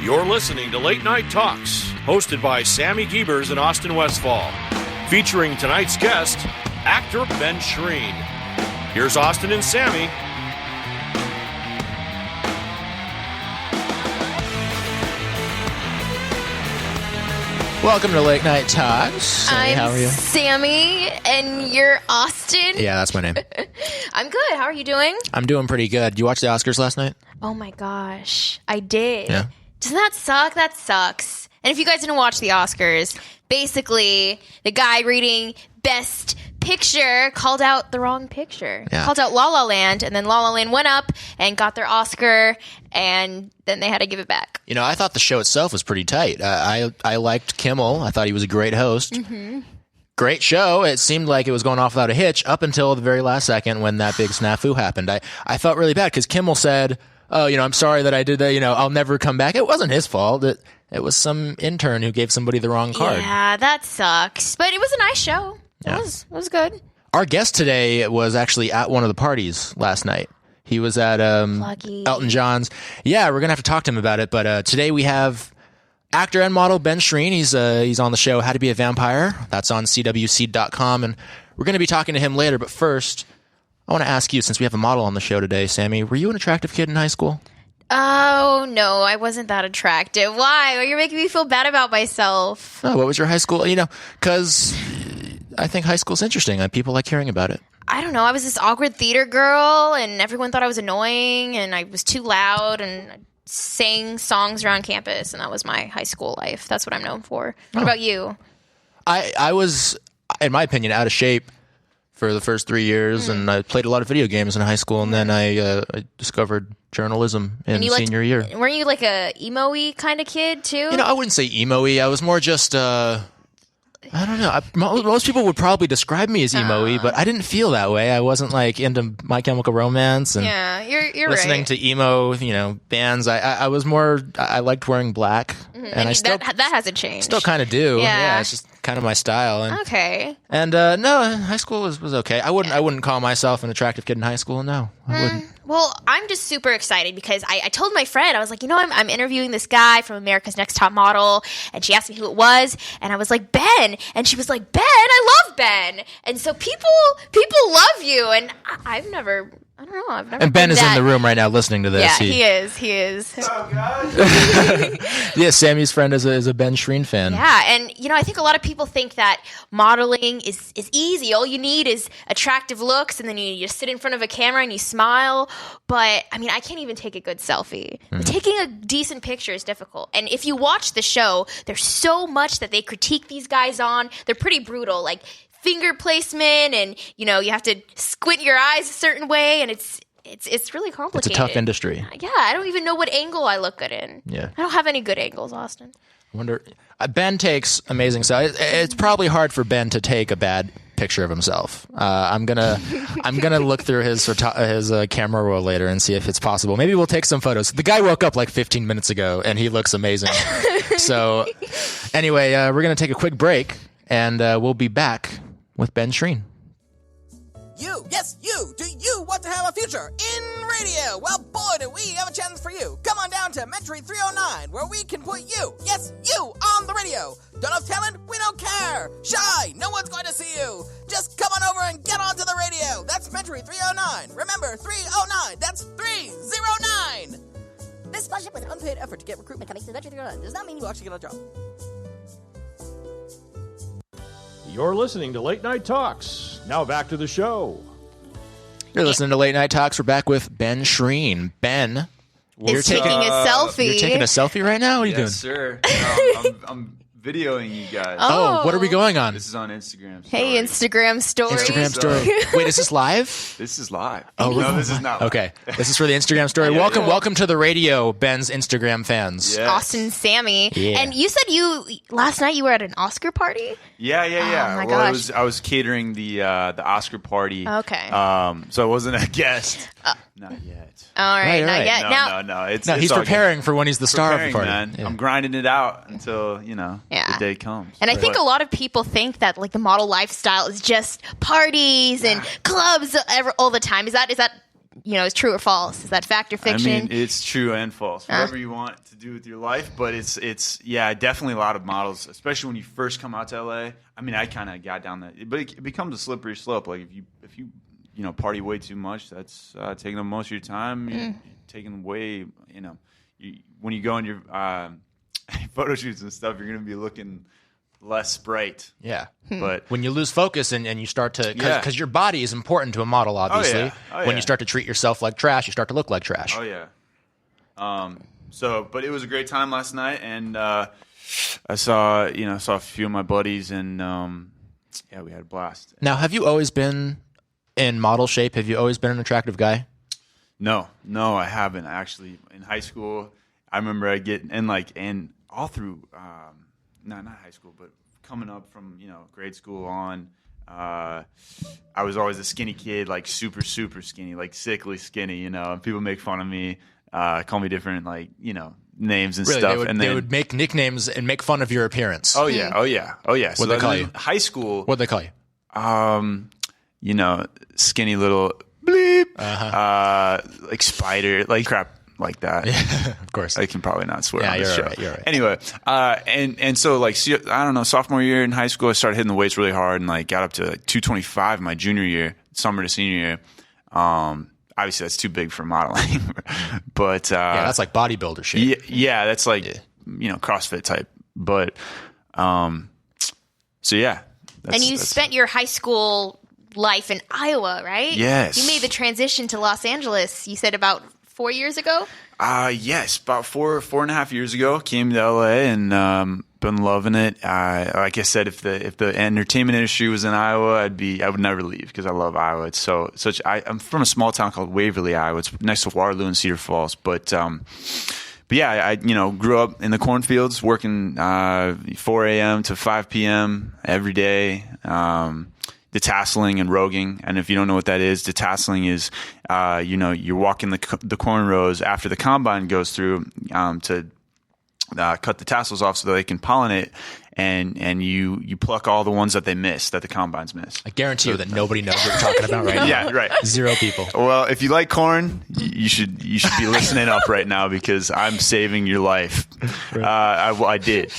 You're listening to Late Night Talks, hosted by Samie Giebers and Austin Westfall, featuring tonight's guest, Actor Ben Schreen. Here's Austin and Samie. Welcome to Late Night Talks. I'm how are you? Samie, and you're Austin. Yeah, that's my name. I'm good. How are you doing? I'm doing pretty good. Did you watch the Oscars last night? Oh my gosh, I did. Yeah. Doesn't that suck? That sucks. And if you guys didn't watch the Oscars, basically the guy reading Best Picture called out the wrong picture. Yeah. Called out La La Land, and then La La Land went up and got their Oscar, and then they had to give it back. You know, I thought the show itself was pretty tight. I liked Kimmel. I thought he was a great host. Mm-hmm. Great show. It seemed like it was going off without a hitch up until the very last second when that big snafu happened. I felt really bad because Kimmel said, "Oh, I'm sorry that I did that. I'll never come back." It wasn't his fault. It was some intern who gave somebody the wrong card. Yeah, that sucks. But it was a nice show. Yeah. It was good. Our guest today was actually at one of the parties last night. He was at Elton John's. Yeah, we're going to have to talk to him about it. But today we have actor and model Ben Schreen. He's on the show How to Be a Vampire. That's on CWC.com. And we're going to be talking to him later. But first, I want to ask you, since we have a model on the show today, Samie, were you an attractive kid in high school? Oh, no, I wasn't that attractive. Why? You're making me feel bad about myself. Oh, what was your high school? Because I think high school's interesting. People like hearing about it. I don't know. I was this awkward theater girl, and everyone thought I was annoying, and I was too loud, and I sang songs around campus, and that was my high school life. That's what I'm known for. What about you? I was, in my opinion, out of shape for the first 3 years, and I played a lot of video games in high school, and then I discovered journalism in senior year. Weren't you like a emo-y kind of kid, too? I wouldn't say emo-y. I was more just... I don't know. Most people would probably describe me as emo-y, but I didn't feel that way. I wasn't like into My Chemical Romance and you're listening right. to emo, bands. I was more. I liked wearing black, and I still that hasn't changed. Still kind of do. Yeah. It's just kind of my style. And, okay. And no, high school was okay. I wouldn't call myself an attractive kid in high school. No, I wouldn't. Well, I'm just super excited because I told my friend, I was like, I'm interviewing this guy from America's Next Top Model, and she asked me who it was, and I was like, Ben, and she was like, Ben, I love Ben, and so people love you, and I've never And Ben is in the room right now listening to this. Yeah, he is. Oh, God. Yeah, Sammy's friend is a Ben Schreen fan. Yeah, and I think a lot of people think that modeling is easy. All you need is attractive looks, and then you just sit in front of a camera and you smile. But I can't even take a good selfie. Taking a decent picture is difficult. And if you watch the show, there's so much that they critique these guys on. They're pretty brutal, like finger placement, and you have to squint your eyes a certain way, and it's really complicated. It's a tough industry. Yeah, I don't even know what angle I look good in. Yeah, I don't have any good angles, Austin. I wonder. Ben takes amazing shots. It's probably hard for Ben to take a bad picture of himself. I'm gonna look through his camera roll later and see if it's possible. Maybe we'll take some photos. The guy woke up like 15 minutes ago and he looks amazing. So anyway, we're gonna take a quick break and we'll be back with Ben Schreen. You, yes, you! Do you want to have a future in radio? Well, boy, do we have a chance for you. Come on down to Mentry 309, where we can put you, yes, you, on the radio. Don't have talent? We don't care. Shy? No one's going to see you. Just come on over and get onto the radio. That's Mentry 309. Remember, 309. That's 309. This scholarship was an unpaid effort to get recruitment coming to Mentry 309. Does not mean you actually get a job. You're listening to Late Night Talks. Now back to the show. You're listening to Late Night Talks. We're back with Ben Schreen. Ben, You're taking a selfie. You're taking a selfie right now? What are you doing? Yes, sir. I'm videoing you guys. Oh, what are we going on? This is on Instagram story. Hey, Instagram story. Instagram story. Wait, is this live? This is live. Oh, no, this is not live. Okay, this is for the Instagram story. Yeah, welcome to the radio, Ben's Instagram fans. Yes. Austin, Samie. Yeah. And you said last night you were at an Oscar party? Yeah. Oh, my well, gosh. I was catering the Oscar party. Okay. So I wasn't a guest. Not yet. All right, Right, not right. yet. No. It's he's all preparing for when he's the star of the party. man. Yeah. I'm grinding it out until the day comes. And I think a lot of people think that like the model lifestyle is just parties and clubs all the time. Is that is true or false? Is that fact or fiction? I mean, it's true and false. Whatever you want to do with your life, but it's definitely a lot of models, especially when you first come out to LA. I mean, I kind of got down that, but it becomes a slippery slope. Like if you party way too much, that's taking up most of your time. You're taking away, when you go on your photo shoots and stuff, you're going to be looking less bright. Yeah. But when you lose focus and you start to, because your body is important to a model, obviously. When you start to treat yourself like trash, you start to look like trash. Oh yeah. But it was a great time last night, and I saw a few of my buddies, and we had a blast. Now, have you always been in model shape? Have you always been an attractive guy? No, I haven't actually. In high school, I remember and all through, not high school, but coming up from grade school on, I was always a skinny kid, like super super skinny, like sickly skinny. And people make fun of me, call me different names and stuff. They would make nicknames and make fun of your appearance. Oh yeah. What'd they call you? High school. What'd they call you? Skinny little bleep, like spider, like crap like that. Yeah, of course. I can probably not swear on this you're show. Right, you're right. Anyway, and so I don't know, sophomore year in high school, I started hitting the weights really hard and got up to 225 my junior year, summer to senior year. Obviously that's too big for modeling, but that's like bodybuilder shape. Yeah, that's like CrossFit type. But so yeah. And you spent your high school life in Iowa, right? Yes. You made the transition to Los Angeles, you said about 4 years ago? Yes, about 4.5 years ago, came to LA and been loving it. Like I said, if the entertainment industry was in Iowa, I would never leave because I love Iowa. It's I'm from a small town called Waverly, Iowa. It's next to Waterloo and Cedar Falls. But yeah, I grew up in the cornfields, working 4 a.m. to 5 p.m. every day. Detasseling and roguing, and if you don't know what that is, detasseling is, you're walking the corn rows after the combine goes through to cut the tassels off so that they can pollinate, and you pluck all the ones that they miss, that the combines miss. I guarantee you that nobody knows what you're talking about right now. Yeah, right. 0 people. Well, if you like corn, you should be listening up right now because I'm saving your life. I did.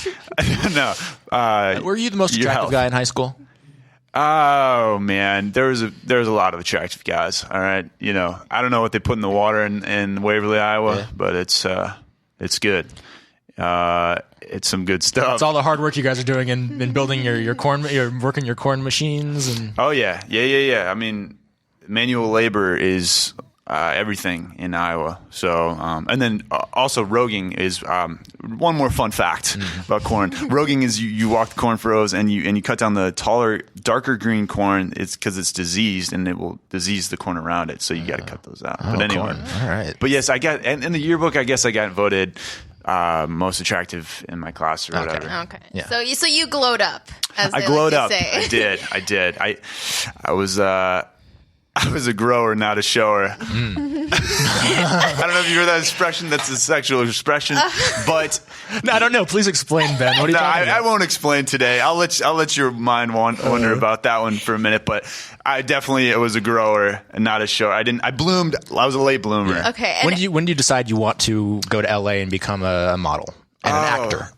No. Were you the most attractive guy in high school? Oh man, there was a lot of attractive guys. All right, I don't know what they put in the water in Waverly, Iowa, but it's good. It's some good stuff. It's all the hard work you guys are doing in building your corn. You're working your corn machines and. Oh yeah. I mean, manual labor is everything in Iowa. So, and then also roguing is one more fun fact about corn. Roguing is you walk the corn furrows and you cut down the taller, darker green corn. It's because it's diseased and it will disease the corn around it. So you got to cut those out. But anyway, corn. All right. But yes, I got in the yearbook. I guess I got voted most attractive in my class or whatever. Okay. Yeah. So you glowed up. As I glowed up. I did. I was a grower, not a shower. I don't know if you heard that expression. That's a sexual expression, but no, I don't know. Please explain, Ben. What are you talking about? I won't explain today. I'll let your mind wonder about that one for a minute. But I definitely was a grower and not a shower. I bloomed. I was a late bloomer. Yeah. Okay. When do you decide you want to go to LA and become a model and an actor?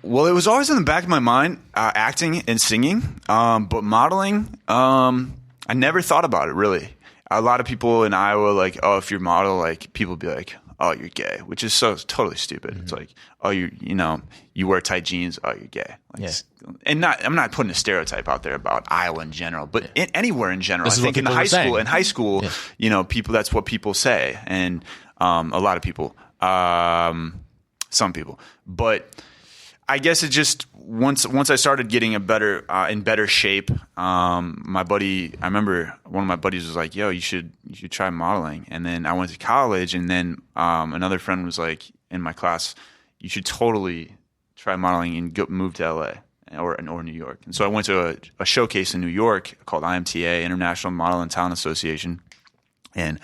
Well, it was always in the back of my mind, acting and singing, but modeling. I never thought about it, really. A lot of people in Iowa, like, oh, if you're a model, like, people be like, oh, you're gay, which is so totally stupid. It's like, oh, you wear tight jeans, oh, you're gay. Like, and I'm not putting a stereotype out there about Iowa in general, but anywhere in general. I think in high school, people, that's what people say. And a lot of people, some people. But I guess it just once I started getting in better shape, my buddy, I remember one of my buddies was like, "Yo, you should try modeling." And then I went to college, and then another friend was like in my class, "You should totally try modeling and move to LA or New York." And so I went to a showcase in New York called IMTA, International Model and Talent Association, and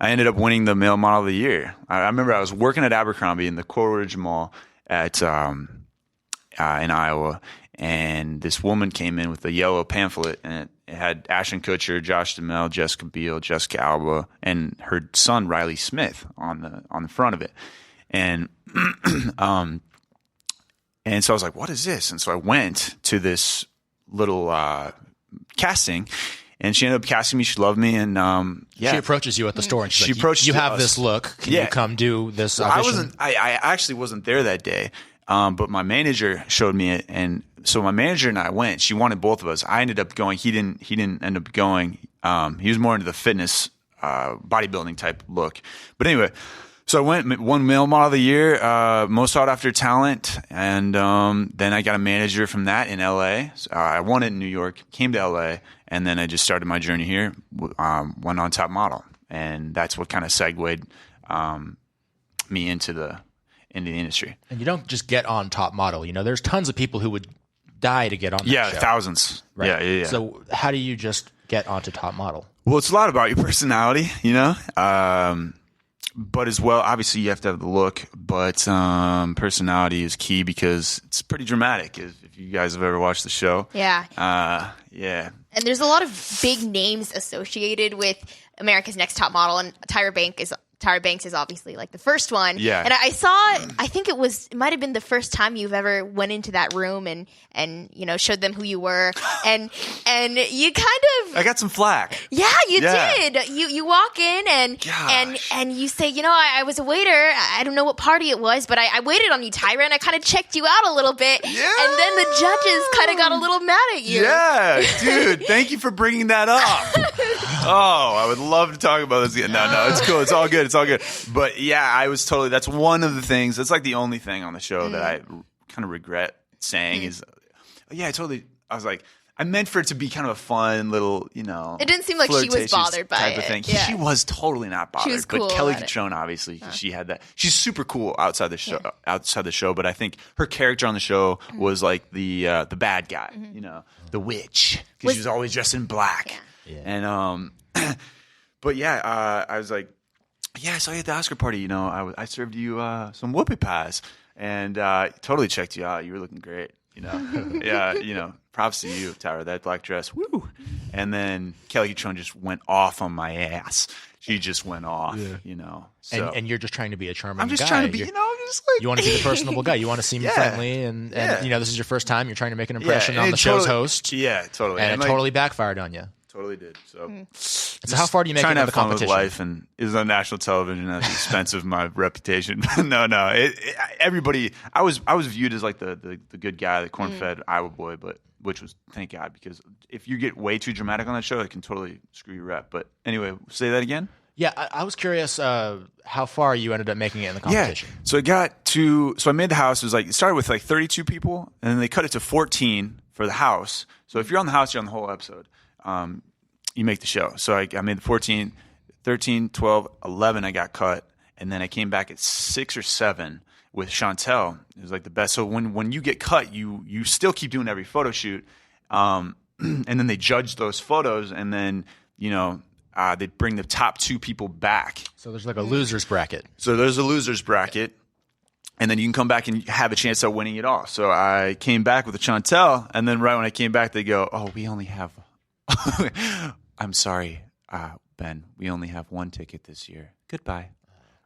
I ended up winning the Male Model of the Year. I remember I was working at Abercrombie in the Coleridge Mall at in Iowa, and this woman came in with a yellow pamphlet, and it had Ashton Kutcher, Josh Duhamel, Jessica Biel, Jessica Alba, and her son Riley Smith on the front of it. And and so I was like, what is this? And so I went to this little casting, and she ended up casting me. She loved me, and She approaches you at the store, and she's she approached you have us. this look. Can you come do this audition? I actually wasn't there that day, but my manager showed me it, and so my manager and I went. She wanted both of us. I ended up going. He didn't end up going. He was more into the fitness, bodybuilding type look. But anyway, so I went, won Male Model of the Year, most sought after talent, and then I got a manager from that in LA. So, I won it in New York, came to LA, and then I just started my journey here. Went on Top Model, and that's what kind of segued me into the industry. And you don't just get on Top Model. You know, there's tons of people who would die to get on that show. Thousands. Right? Yeah. So how do you just get onto Top Model? Well, it's a lot about your personality, you know, but as well, obviously you have to have the look, but personality is key because it's pretty dramatic. If you guys have ever watched the show. Yeah. Yeah. And there's a lot of big names associated with America's Next Top Model, and Tyra Banks is obviously like the first one. Yeah. And I think it might have been the first time you've ever went into that room and you know, showed them who you were. And you kind of, I got some flack. yeah, you did. You walk in and you say, you know, I was a waiter. I don't know what party it was, but I waited on you, Tyra, and I kind of checked you out a little bit. Yeah. And then the judges kind of got a little mad at you. Yeah, dude, thank you for bringing that up. Oh, I would love to talk about this again. No, it's cool. It's all good. It's all good. But yeah, I was totally, that's one of the things, that's like the only thing on the show that I kind of regret saying is, I was like, I meant for it to be kind of a fun little, you know. It didn't seem like she was bothered by type it. of thing. Yeah. She was totally not bothered. She was cool but Kelly about it. Catrone, obviously, she had that. She's super cool outside the show. Yeah. Outside the show, but I think her character on the show was like the bad guy, you know, the witch, because she was always dressed in black. Yeah. And but yeah, I was like, yeah, I saw you at the Oscar party. You know, I served you some whoopie pies, and totally checked you out. You were looking great. You know, yeah, you know, props to you, Tyra. That black dress, woo! And then Kelly Catrone just went off on my ass. She just went off, you know. So. And you're just trying to be a charming guy. I'm just trying to be, you know, just like you want to be the personable guy. You want to seem friendly, and you know, this is your first time. You're trying to make an impression on the show's host. Yeah, totally. And it totally backfired on you. Totally did. So how far do you make it into the competition? Trying to have fun with life, and it was on national television at the expense of my reputation. No. Everybody, I was viewed as like the good guy, the corn-fed Iowa boy, but which was, thank God, because if you get way too dramatic on that show, it can totally screw your rep. But anyway, say that again. Yeah, I was curious how far you ended up making it in the competition. Yeah. So I made the house. It was like, it started with like 32 people, and then they cut it to 14 for the house. So if you're on the house, you're on the whole episode. You make the show. So I made the 14, 13, 12, 11 I got cut. And then I came back at 6 or 7 with Chantel. It was like the best. So when you get cut, you still keep doing every photo shoot. And then they judge those photos, and then, you know, they bring the top 2 people back. So there's like a loser's bracket. So there's a loser's bracket. And then you can come back and have a chance at winning it all. So I came back with a Chantel, and then right when I came back, they go, "Oh, we only have I'm sorry, Ben. We only have 1 ticket this year. Goodbye."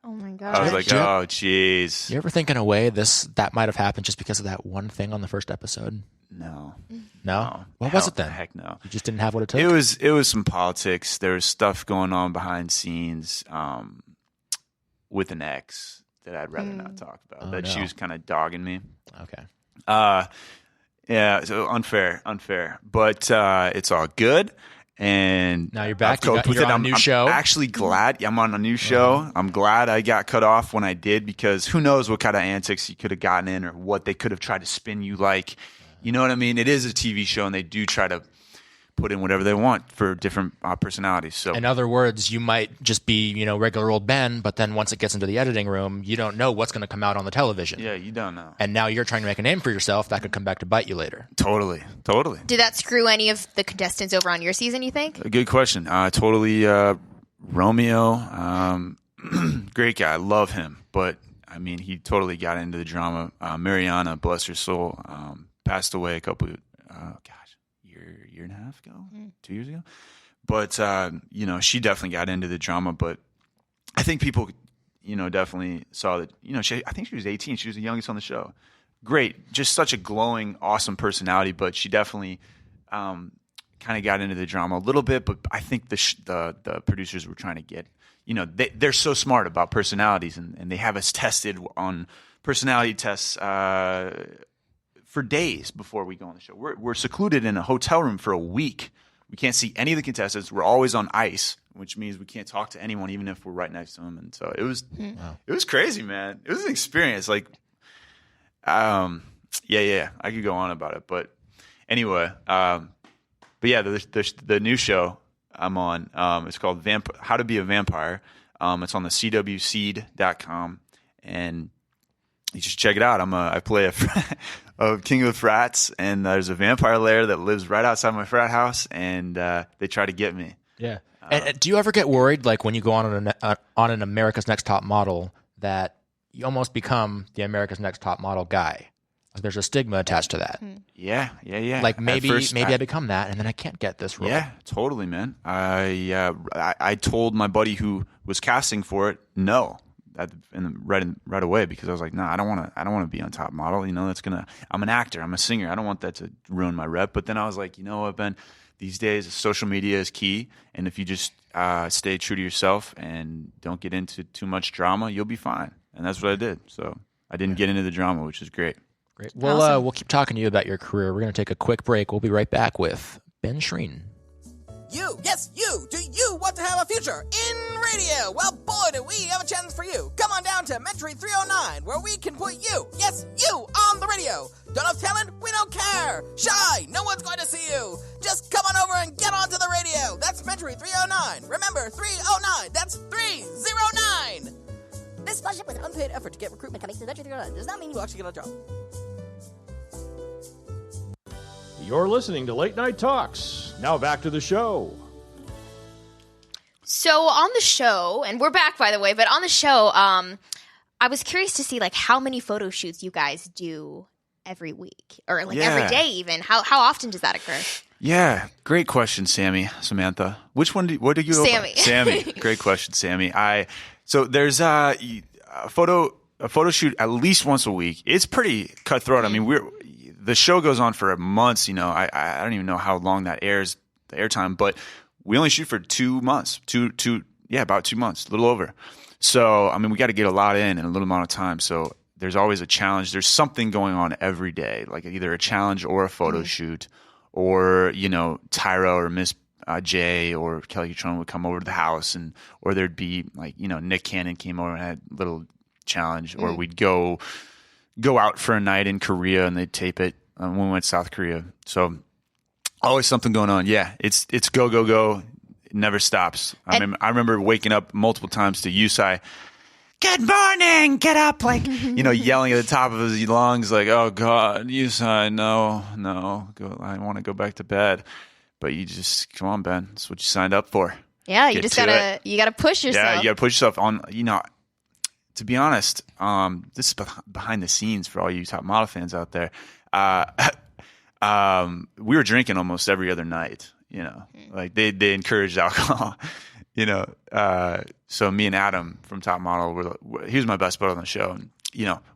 Oh my god! I was like, "Oh, jeez." You ever think in a way that might have happened just because of that one thing on the first episode? No. What was it then? Heck no. You just didn't have what it took. It was some politics. There was stuff going on behind scenes with an ex that I'd rather not talk about. She was kind of dogging me. Okay. Yeah, so unfair. But it's all good. And now you're back. You're on a new show. I'm actually glad I'm on a new show. I'm glad I got cut off when I did, because who knows what kind of antics you could have gotten in, or what they could have tried to spin you like. You know what I mean? It is a TV show, and they do try to put in whatever they want for different personalities. So, in other words, you might just be, you know, regular old Ben, but then once it gets into the editing room, you don't know what's going to come out on the television. Yeah, you don't know. And now you're trying to make a name for yourself that could come back to bite you later. Totally. Did that screw any of the contestants over on your season, you think? A good question. Totally. Romeo, great guy. I love him. But, I mean, he totally got into the drama. Mariana, bless her soul, passed away a couple years year and a half ago, 2 years ago. But, she definitely got into the drama. But I think people, definitely saw that, I think she was 18. She was the youngest on the show. Great. Just such a glowing, awesome personality. But she definitely kind of got into the drama a little bit. But I think the producers were trying to get, they're so smart about personalities. And they have us tested on personality tests for days before we go on the show. We're secluded in a hotel room for a week. We can't see any of the contestants. We're always on ice, which means we can't talk to anyone, even if we're right next to them. And so it was crazy, man. It was an experience. Like, I could go on about it, but anyway, the new show I'm on, it's called How to Be a Vampire. It's on the cwseed.com, and you should check it out. I play a king of the frats, and there's a vampire lair that lives right outside my frat house, and they try to get me. Yeah. And do you ever get worried, like when you go on an America's Next Top Model, that you almost become the America's Next Top Model guy? There's a stigma attached to that. Yeah. Like maybe I become that, and then I can't get this role. Yeah, totally, man. I told my buddy who was casting for it no. Right away, because I was like, no, I don't want to be on Top Model. I'm an actor. I'm a singer. I don't want that to ruin my rep. But then I was like, you know what, Ben? These days, social media is key, and if you just stay true to yourself and don't get into too much drama, you'll be fine. And that's what I did. So I didn't get into the drama, which is great. Great. Well, we'll keep talking to you about your career. We're going to take a quick break. We'll be right back with Ben Schreen. You, yes, you. Do you want to have a future in radio? Well, boy, do we have a chance for you. Come on down to Mentary 309, where we can put you, yes, you, on the radio. Don't have talent? We don't care. Shy? No one's going to see you. Just come on over and get onto the radio. That's Mentary 309. Remember, 309. That's 309. This sponsorship was an unpaid effort to get recruitment coming to Mentary 309. Does not mean you will actually get a job. You're listening to Late Night Talks. Now back to the show. So on the show, and we're back, by the way, but on the show, I was curious to see like how many photo shoots you guys do every week, or like every day even. How often does that occur? Yeah, great question, Samantha. What do you? Samie. Samie. Great question, Samie. So there's a photo shoot at least once a week. It's pretty cutthroat. I mean, the show goes on for months. I don't even know how long that airs, the airtime, but we only shoot for 2 months. About 2 months, a little over. So I mean, we got to get a lot in a little amount of time. So there's always a challenge. There's something going on every day, like either a challenge or a photo shoot, or Tyra or Miss J or Kelly Cutrone would come over to the house, or there'd be like Nick Cannon came over and had a little challenge, or we'd go out for a night in Korea and they'd tape it when we went to South Korea. So always something going on. Yeah, it's go. It never stops. I remember waking up multiple times to Yusai, good morning, get up, like, yelling at the top of his lungs, like, oh God, Yusai, no, I want to go back to bed. But you just, come on, Ben, that's what you signed up for. Yeah, you gotta push yourself. Yeah, you gotta push yourself on, to be honest, this is behind the scenes for all you Top Model fans out there. We were drinking almost every other night, like they encouraged alcohol, so me and Adam from Top Model he was my best buddy on the show. And,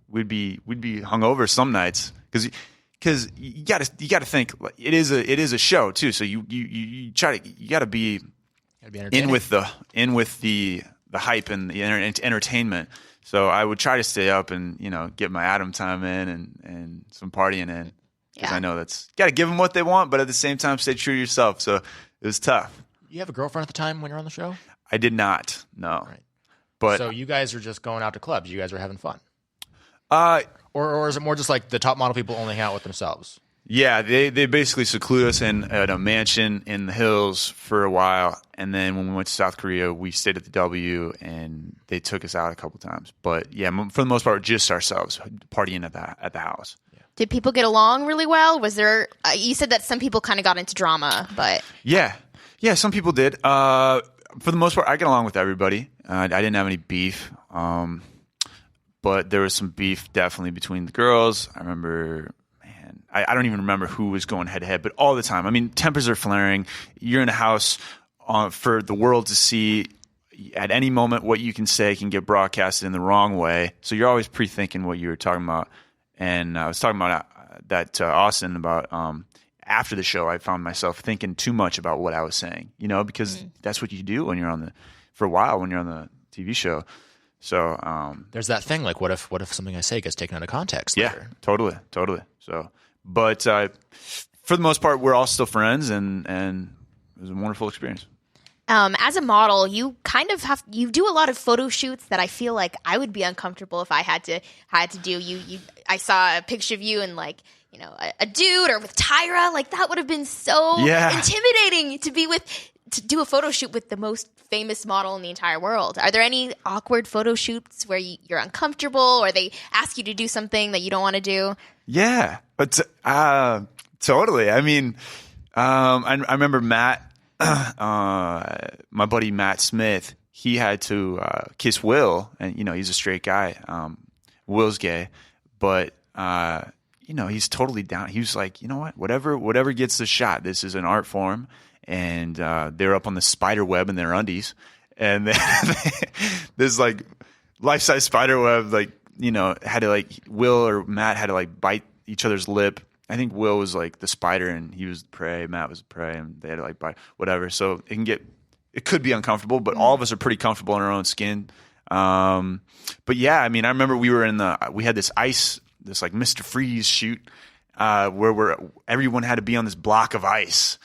we'd be hungover some nights because you gotta think it is a show too. So you gotta be in with the hype and the entertainment. So I would try to stay up and get my Adam time in and some partying in, because I know that's got to give them what they want, but at the same time stay true to yourself. So it was tough. You have a girlfriend at the time when you're on the show? I did not. No. Right. But so you guys are just going out to clubs. You guys are having fun. Or is it more just like the Top Model people only hang out with themselves? Yeah, they basically seclude us at a mansion in the hills for a while, and then when we went to South Korea, we stayed at the W, and they took us out a couple times. But yeah, for the most part, just ourselves partying at the house. Yeah. Did people get along really well? Was there? You said that some people kind of got into drama, but yeah, some people did. For the most part, I get along with everybody. I didn't have any beef, but there was some beef definitely between the girls. I remember. Man, I don't even remember who was going head to head, but all the time. I mean, tempers are flaring. You're in a house for the world to see. At any moment, what you can say can get broadcasted in the wrong way. So you're always pre-thinking what you were talking about. And I was talking about that to Austin about after the show, I found myself thinking too much about what I was saying, because that's what you do when you're for a while when you're on the TV show. So there's that thing like, what if something I say gets taken out of context later? Yeah, totally. So, but for the most part, we're all still friends, and it was a wonderful experience. As a model, you kind of you do a lot of photo shoots that I feel like I would be uncomfortable if I had to do. I saw a picture of you and like, a dude or with Tyra, like that would have been so intimidating to do a photo shoot with the most famous model in the entire world. Are there any awkward photo shoots where you're uncomfortable or they ask you to do something that you don't want to do? Yeah, but totally. I mean, I remember Matt. My buddy Matt Smith, he had to kiss Will, and he's a straight guy. Will's gay, but he's totally down. He was like, you know what, whatever gets the shot. This is an art form, and they're up on the spider web in their undies, and this like life-size spider web, like had to like Will or Matt had to like bite each other's lip. I think Will was like the spider and he was the prey. Matt was the prey, and they had to like bite whatever. So it could be uncomfortable, but all of us are pretty comfortable in our own skin. But yeah, I mean, I remember we had this like Mr. Freeze shoot, where everyone had to be on this block of ice,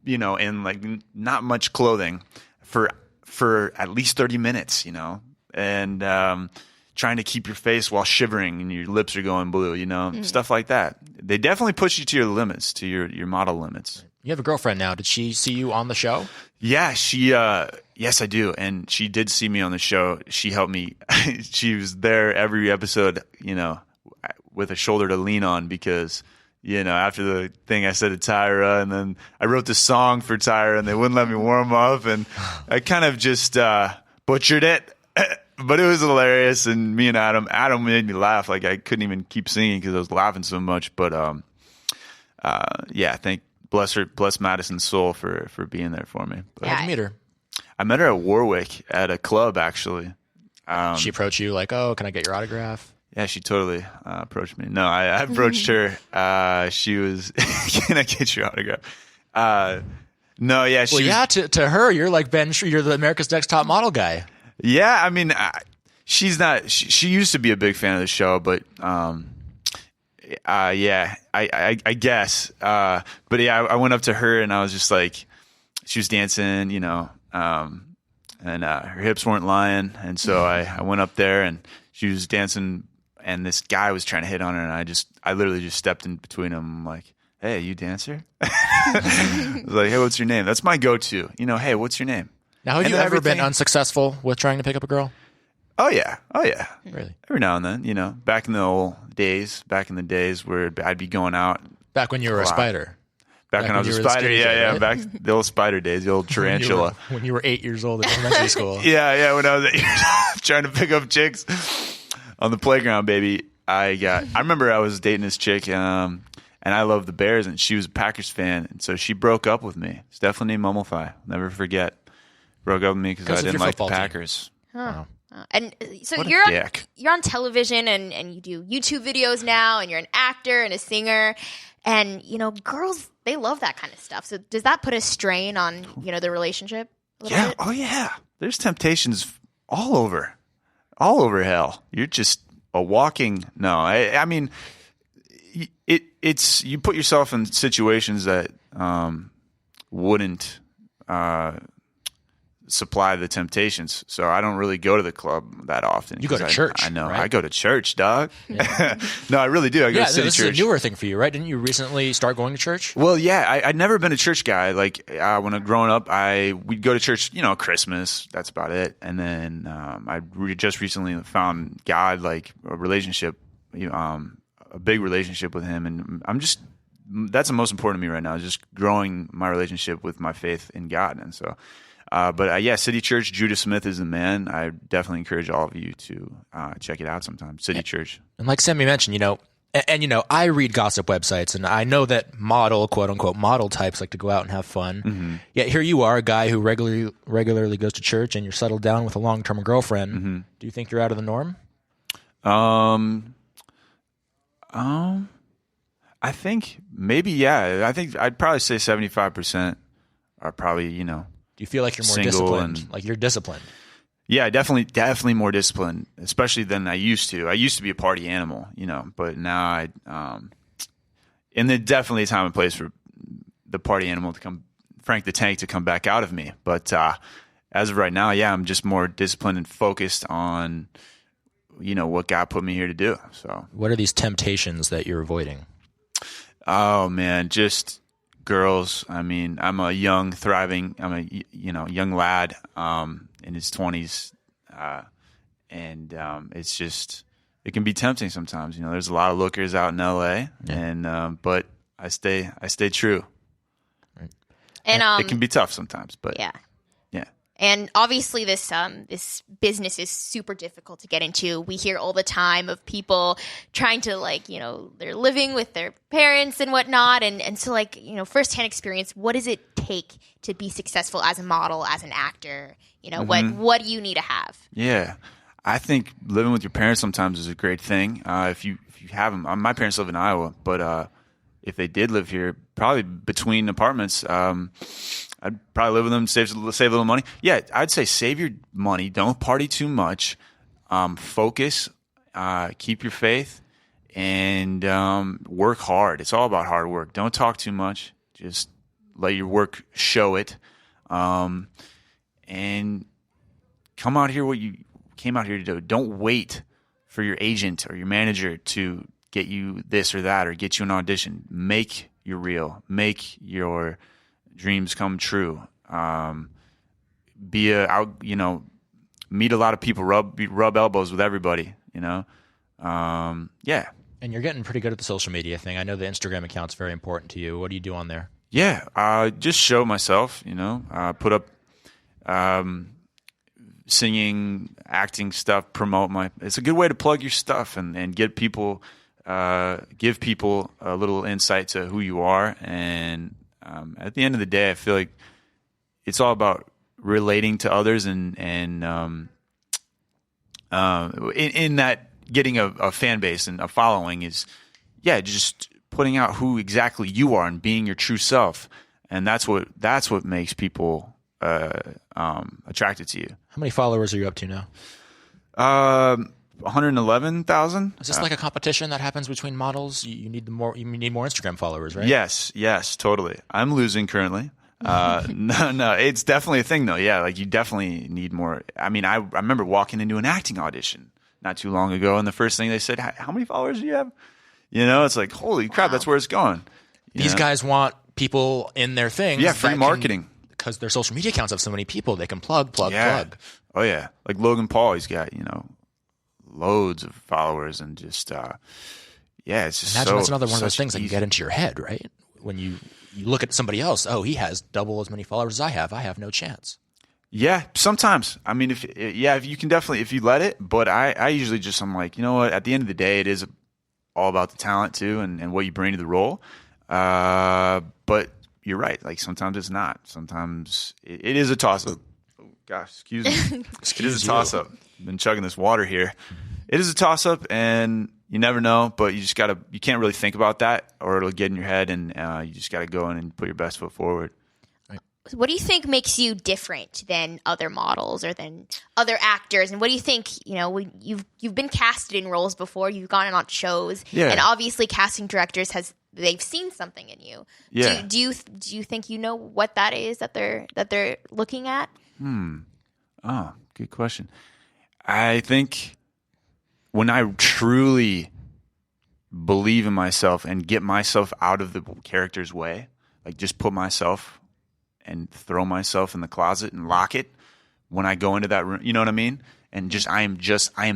and like not much clothing for at least 30 minutes, and trying to keep your face while shivering and your lips are going blue, stuff like that. They definitely push you to your limits, to your model limits. You have a girlfriend now. Did she see you on the show? Yeah, yes, I do. And she did see me on the show. She helped me. She was there every episode, with a shoulder to lean on because, after the thing I said to Tyra, and then I wrote the song for Tyra and they wouldn't let me warm up. And I kind of just butchered it. But it was hilarious, and me and Adam made me laugh. Like I couldn't even keep singing because I was laughing so much. But bless Madison's soul for being there for me. But how'd you meet her? I met her at Warwick at a club, actually. She approached you like, "Oh, can I get your autograph?" Yeah, she totally approached me. No, I approached her. She was, "Can I get your autograph?" No, yeah. To her, you're like you're the America's Next Top Model guy. Yeah, I mean, she's not. She used to be a big fan of the show, but yeah, I guess. But yeah, I went up to her and I was just like, she was dancing, and her hips weren't lying, and so I went up there and she was dancing, and this guy was trying to hit on her, and I literally just stepped in between them. I'm like, "Hey, you dancer?" I was like, "Hey, what's your name?" That's my go-to. Hey, what's your name? Now, have you ever been unsuccessful with trying to pick up a girl? Oh yeah. Really? Every now and then, back in the days where I'd be going out. Back when you were a spider. Back when I was a spider, yeah. Right? Back the old spider days, the old tarantula. When you were 8 years old in elementary school. Yeah, when I was 8 years old, trying to pick up chicks on the playground, baby. I remember I was dating this chick, and I loved the Bears, and she was a Packers fan, and so she broke up with me. Stephanie Mummelthai, never forget. Broke up with me because I didn't like the Packers. Huh. And so you're on television and you do YouTube videos now, and you're an actor and a singer, and girls, they love that kind of stuff. So does that put a strain on the relationship a little bit? Oh yeah. There's temptations all over hell. You're just a walking. No, I mean, it's you put yourself in situations that wouldn't supply the temptations. So I don't really go to the club that often. You go to church. I know. Right? I go to church, dog. Yeah. No, I really do. I go to city this church. Is a newer thing for you, right? Didn't you recently start going to church? Well, yeah. I'd never been a church guy. Like when I growing up, we'd go to church, Christmas. That's about it. And then I just recently found God, like a relationship, a big relationship with Him. And that's the most important to me right now, is just growing my relationship with my faith in God. And so, but City Church, Judah Smith is the man. I definitely encourage all of you to check it out sometime. City Church. And like Samie mentioned, And you know, I read gossip websites, and I know that quote unquote model types like to go out and have fun. Mm-hmm. Yet here you are, a guy who regularly goes to church, and you're settled down with a long-term girlfriend. Mm-hmm. Do you think you're out of the norm? I think maybe, yeah. I think I'd probably say 75% are probably, you know. Do you feel like you're more single disciplined? Like you're disciplined? Yeah, definitely more disciplined, especially than I used to. I used to be a party animal, you know, but now and there's definitely a time and place for the party animal to come, Frank the Tank, to come back out of me. But as of right now, yeah, I'm just more disciplined and focused on, you know, what God put me here to do. So, what are these temptations that you're avoiding? Oh man, just girls. I mean, I'm a young, thriving, young lad in his 20s, and it's just, it can be tempting sometimes. You know, there's a lot of lookers out in LA, and but I stay true. Right. And it can be tough sometimes, but yeah. Yeah. And obviously this business is super difficult to get into. We hear all the time of people trying to, like, you know, they're living with their parents and whatnot. And so, like, you know, firsthand experience, what does it take to be successful as a model, as an actor? You know, what do you need to have? Yeah. I think living with your parents sometimes is a great thing. If you have them, my parents live in Iowa, but if they did live here, probably between apartments, I'd probably live with them, save a little money. Yeah, I'd say save your money. Don't party too much. Focus. Keep your faith, and work hard. It's all about hard work. Don't talk too much. Just let your work show it. And come out here what you came out here to do. Don't wait for your agent or your manager to get you this or that or get you an audition. Make your reel. Make your dreams come true. Meet a lot of people. Rub elbows with everybody. You know. Yeah. And you're getting pretty good at the social media thing. I know the Instagram account's very important to you. What do you do on there? Yeah, just show myself. You know, put up singing, acting stuff. Promote It's a good way to plug your stuff and get people, give people a little insight to who you are. And at the end of the day, I feel like it's all about relating to others and in that getting a fan base and a following is, just putting out who exactly you are and being your true self. And that's what makes people attracted to you. How many followers are you up to now? 111,000. Is this like a competition that happens between models? You need more Instagram followers, right? Yes, totally. I'm losing currently. No, it's definitely a thing though. Yeah, like you definitely need more. I mean, I remember walking into an acting audition not too long ago, and the first thing they said, "How many followers do you have?" You know, it's like, holy crap, that's where it's going. These guys want people in their things. Yeah, free marketing. Because their social media accounts have so many people, they can plug. Oh yeah, like Logan Paul, he's got loads of followers and just it's just imagine that's another one of those things that can get into your head, right? When you look at somebody else, oh, he has double as many followers as I have no chance. Yeah, sometimes. I mean, if you can definitely, if you let it, but I usually just, I'm like, you know what, at the end of the day, it is all about the talent too and what you bring to the role. But you're right. Like sometimes it's not. Sometimes it is a toss up. Oh gosh, excuse me. It is a toss up. I've been chugging this water here. It is a toss up, and you never know. But you can't really think about that, or it'll get in your head, and you just gotta go in and put your best foot forward. What do you think makes you different than other models or than other actors? And what do you think, when you've been casted in roles before, you've gone on shows, and obviously casting directors they've seen something in you. Yeah. Do you think you know what that is that they're looking at? Oh, good question. I think when I truly believe in myself and get myself out of the character's way, like just put myself and throw myself in the closet and lock it when I go into that room, you know what I mean? And I am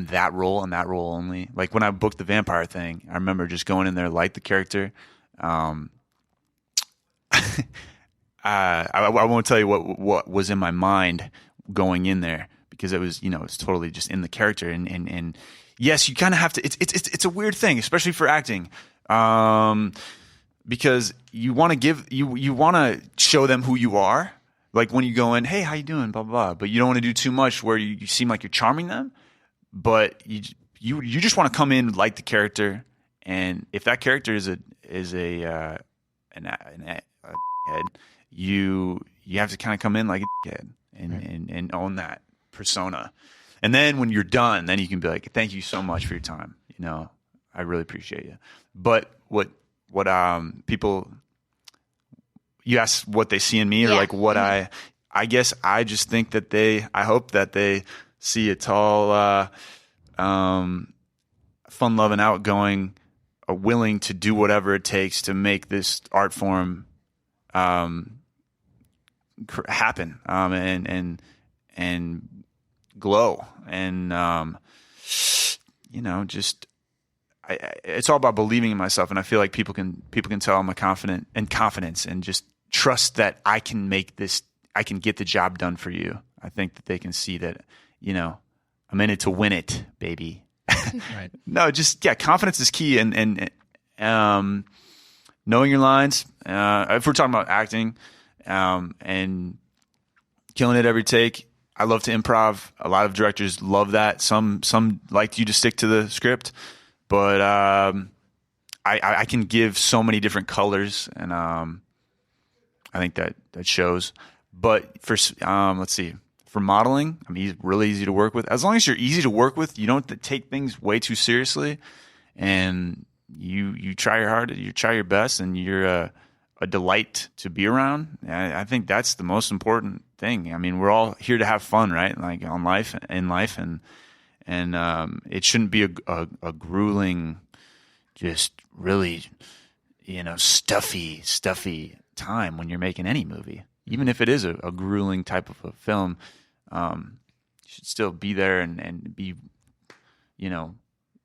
that role and that role only. Like when I booked the vampire thing, I remember just going in there like the character. I won't tell you what was in my mind going in there, because it was, it's totally just in the character. And yes, you kind of have to, it's a weird thing, especially for acting. Because you want to you want to show them who you are. Like when you go in, hey, how you doing? Blah, blah, blah. But you don't want to do too much where you seem like you're charming them. But you just want to come in like the character. And if that character is a head, you have to kind of come in like a head and own that persona. And then when you're done, then you can be like, thank you so much for your time. I really appreciate you. But what people, you ask what they see in me or like what I guess I just think that I hope that they see a tall, fun loving, outgoing, willing to do whatever it takes to make this art form happen and glow and just it's all about believing in myself, and I feel like people can tell I'm confidence and just trust that I can get the job done for you. I think that they can see that I'm in it to win it, baby. Right. No, confidence is key, and knowing your lines. If we're talking about acting, and killing it every take, I love to improv. A lot of directors love that. Some like you to stick to the script, but I can give so many different colors, and I think that shows. But for let's see. For modeling, he's really easy to work with. As long as you're easy to work with, you don't take things way too seriously, and you try your hardest, you try your best, and you're a delight to be around. I think that's the most important thing. We're all here to have fun, right? Like in life, and it shouldn't be a grueling, just really, stuffy time when you're making any movie. Even if it is a grueling type of a film, you should still be there and be,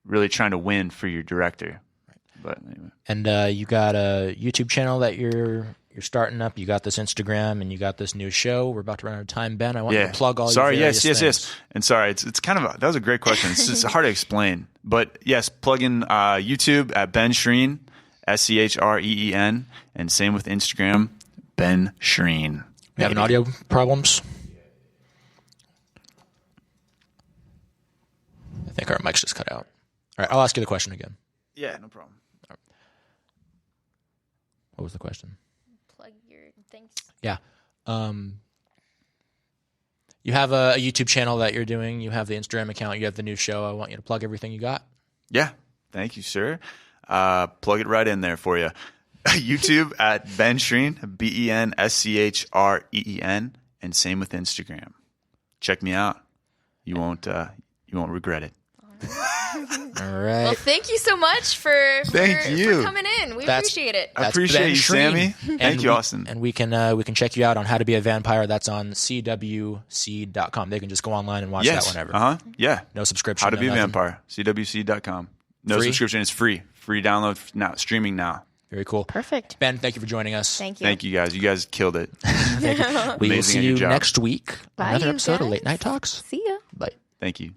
really trying to win for your director. Right. But anyway. And you got a YouTube channel that you're starting up. You got this Instagram, and you got this new show. We're about to run out of time, Ben. I want you to plug all your various things. Yes. And sorry, it's kind of that was a great question. It's hard to explain, but yes, plug in YouTube at Ben Schreen, Schreen, and same with Instagram. Ben Schreen. We having audio problems? I think our mic's just cut out. All right, I'll ask you the question again. Yeah, no problem. Right. What was the question? Plug your things. Yeah. You have a YouTube channel that you're doing. You have the Instagram account. You have the new show. I want you to plug everything you got. Yeah. Thank you, sir. Plug it right in there for you. YouTube at Ben Schreen, BenSchreen, and same with Instagram. Check me out. You won't regret it. All right. Well, thank you so much for coming in. We appreciate it. I appreciate you, Sammy. Thank you, Austin. And we can check you out on How to Be a Vampire. That's on CWC.com. They can just go online and watch that whenever. Yeah. No subscription. How to Be a Vampire. CWC.com. No subscription. It's free. Free download now. Streaming now. Very cool. Perfect. Ben, thank you for joining us. Thank you. Thank you, guys. You guys killed it. We will see you next week. Bye, Another episode of guys. Late Night Talks. See ya. Bye. Thank you.